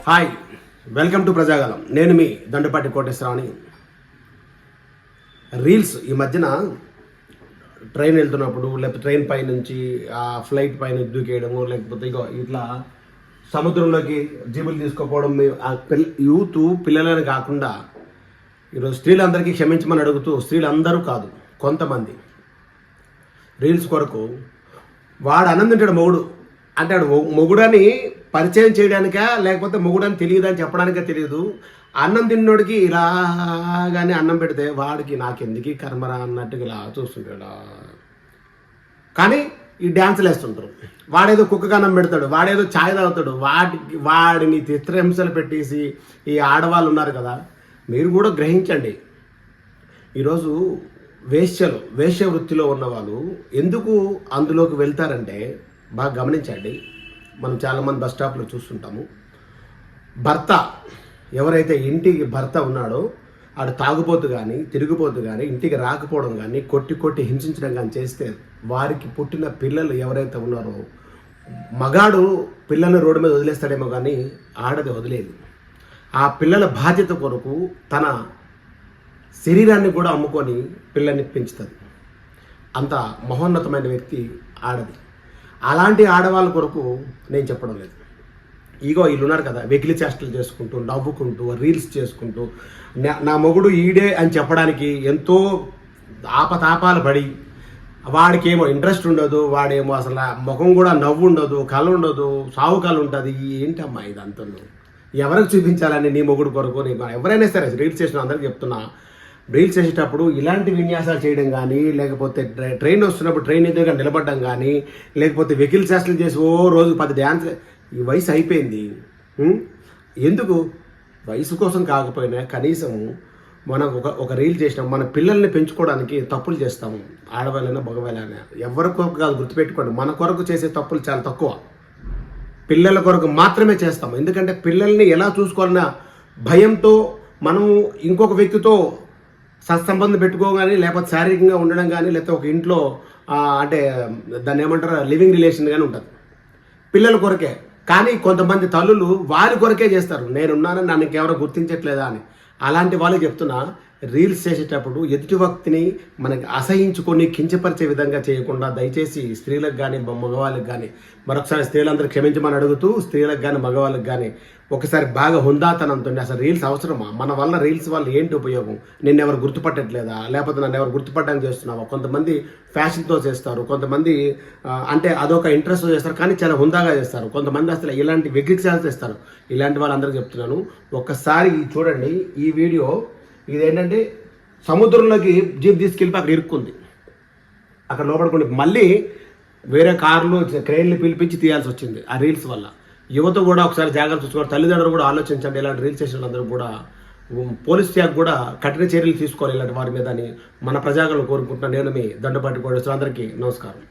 Hi, welcome to Prajagalam. నేను మీ Dandapati కోటేశ్వరరావుని. Reels ఈ మధ్యన ట్రైన్ వెళ్తున్నప్పుడు లేకపోతే ట్రైన్ పై నుంచి ఫ్లైట్ పైన దూకేయడము, లేకపోతే ఇట్లా సముద్రంలోకి జీబులు తీసుకుపోవడం, యూత్ పిల్లలని కాకుండా ఈరోజు స్త్రీలందరికీ క్షమించమని అడుగుతూ, స్త్రీలందరూ కాదు కొంతమంది రీల్స్ కొరకు వాడు అన్నం తింటాడు మొగుడు అంటే మొగుడని పరిచయం చేయడానికా లేకపోతే మొగుడని తెలియదని చెప్పడానికే తెలియదు. అన్నం తిన్నోడికి ఇలాగానే అన్నం పెడితే వాడికి నాకెందుకు కర్మరా అన్నట్టుగా ఇలా చూస్తుంటాడు. కానీ ఈ డ్యాన్సులు వేస్తుంటారు. వాడేదో కుక్కకి అన్నం పెడతాడు, వాడేదో ఛాయ్ తాగుతాడు, వాడిని చిత్రహింసలు పెట్టేసి ఈ ఆడవాళ్ళు ఉన్నారు కదా, మీరు కూడా గ్రహించండి. ఈరోజు వేశ్య వృత్తిలో ఉన్నవాళ్ళు ఎందుకు అందులోకి వెళ్తారంటే బాగా గమనించండి. మనం చాలామంది బస్ స్టాప్లో చూస్తుంటాము. భర్త ఎవరైతే ఇంటికి భర్త ఉన్నాడో ఆడు తాగుపోతు కానీ తిరిగిపోతు కానీ ఇంటికి రాకపోవడం కానీ కొట్టి హింసించడం కానీ చేస్తే వారికి పుట్టిన పిల్లలు ఎవరైతే ఉన్నారో, మగాడు పిల్లల్ని రోడ్డు మీద వదిలేస్తాడేమో కానీ ఆడది వదిలేదు. ఆ పిల్లల బాధ్యత కొరకు తన శరీరాన్ని కూడా అమ్ముకొని పిల్లల్ని పెంచుతుంది. అంత మహోన్నతమైన వ్యక్తి ఆడది. అలాంటి ఆడవాళ్ళ కొరకు నేను చెప్పడం లేదు. వీళ్ళు ఉన్నారు కదా, వెకిలి చేష్టలు చేసుకుంటూ నవ్వుకుంటూ రీల్స్ చేసుకుంటూ నా మొగుడు ఈడే అని చెప్పడానికి ఎంతో ఆపతాపాలు పడి, వాడికేమో ఇంట్రెస్ట్ ఉండదు, వాడేమో అసలు ముఖం కూడా నవ్వు ఉండదు, కళ ఉండదు, సావు కళ ఉంటుంది. ఏంటమ్మా ఇదంతా ఎవరికి చూపించాలని నీ మొగుడు కొరకు? ఎవరైనా సరే రీల్స్ చేసిన అందరికీ చెప్తున్నా, రీల్స్ చేసేటప్పుడు ఇలాంటి విన్యాసాలు చేయడం కానీ, లేకపోతే ట్రైన్ వస్తున్నప్పుడు ట్రైన్ ఎదురుగా నిలబడడం కానీ, లేకపోతే వెకిల్ చేష్టలు చేసి రోజు 10 డ్యాన్స్. ఈ వయసు అయిపోయింది. ఎందుకు? వయసు కోసం కాకపోయినా కనీసం మనం ఒక రీల్ చేసినాం, మన పిల్లల్ని పెంచుకోవడానికి తప్పులు చేస్తాము. ఆడవాళ్ళైనా మగవాళ్ళైనా ఎవరి కొరకు కాదు, గుర్తుపెట్టుకోండి. మన కొరకు చేసే తప్పులు చాలా తక్కువ, పిల్లల కొరకు మాత్రమే చేస్తాము. ఎందుకంటే పిల్లల్ని ఎలా చూసుకోవాలన్న భయంతో మనం ఇంకొక వ్యక్తితో సత్సంబంధం పెట్టుకోగానే, లేకపోతే శారీరకంగా ఉండడం కానీ, లేకపోతే ఒక ఇంట్లో అంటే దాన్ని ఏమంటారు లివింగ్ రిలేషన్ కానీ ఉంటుంది పిల్లల కొరకే. కానీ కొంతమంది తల్లులు వారి కొరకే చేస్తారు. నేనున్నానని నన్ను ఇంకెవరో గుర్తించట్లేదా అని. అలాంటి వాళ్ళకి చెప్తున్నా, రీల్స్ చేసేటప్పుడు ఎదుటి వ్యక్తిని మనకి అసహించుకొని కించపరిచే విధంగా చేయకుండా దయచేసి స్త్రీలకు కానీ మగవాళ్ళకి కానీ, మరొకసారి స్త్రీలందరూ క్షమించమని అడుగుతూ, స్త్రీలకు కానీ మగవాళ్ళకి కానీ ఒకసారి బాగా హుందాతనంతో అసలు రీల్స్ అవసరమా? మన వల్ల రీల్స్ వల్ల ఏంటి ఉపయోగం? నిన్ను ఎవరు గుర్తుపట్టట్లేదా, లేకపోతే నన్ను ఎవరు గుర్తుపట్టడానికి చేస్తున్నావా? కొంతమంది ఫ్యాషన్తో చేస్తారు, కొంతమంది అంటే అదొక ఇంట్రెస్ట్తో చేస్తారు, కానీ చాలా హుందాగా చేస్తారు. కొంతమంది అసలు ఇలాంటి వెగ్రిక్సాలు చేస్తారు. ఇలాంటి వాళ్ళందరికీ చెప్తున్నాను, ఒక్కసారి చూడండి ఈ వీడియో. ఇదేంటంటే సముద్రంలోకి జీప్ తీసుకెళ్ళి అక్కడ ఇరుక్కుంది, అక్కడ లోపడుకుంది. మళ్ళీ వేరే కార్లు క్రెయిన్లు పిలిపించి తీయాల్సి వచ్చింది ఆ రీల్స్ వల్ల. యువత కూడా ఒకసారి జాగ్రత్త చూసుకోవాలి. తల్లిదండ్రులు కూడా ఆలోచించండి. ఇలాంటి రీల్స్ చేసిన అందరూ కూడా పోలీస్ శాఖ కూడా కఠిన చర్యలు తీసుకోవాలి ఇలాంటి వారి మీద అని మన ప్రజాగలను కోరుకుంటున్నాను. నేను మీ దండపాటి కోటేశ్వరరావు. అందరికీ నమస్కారం.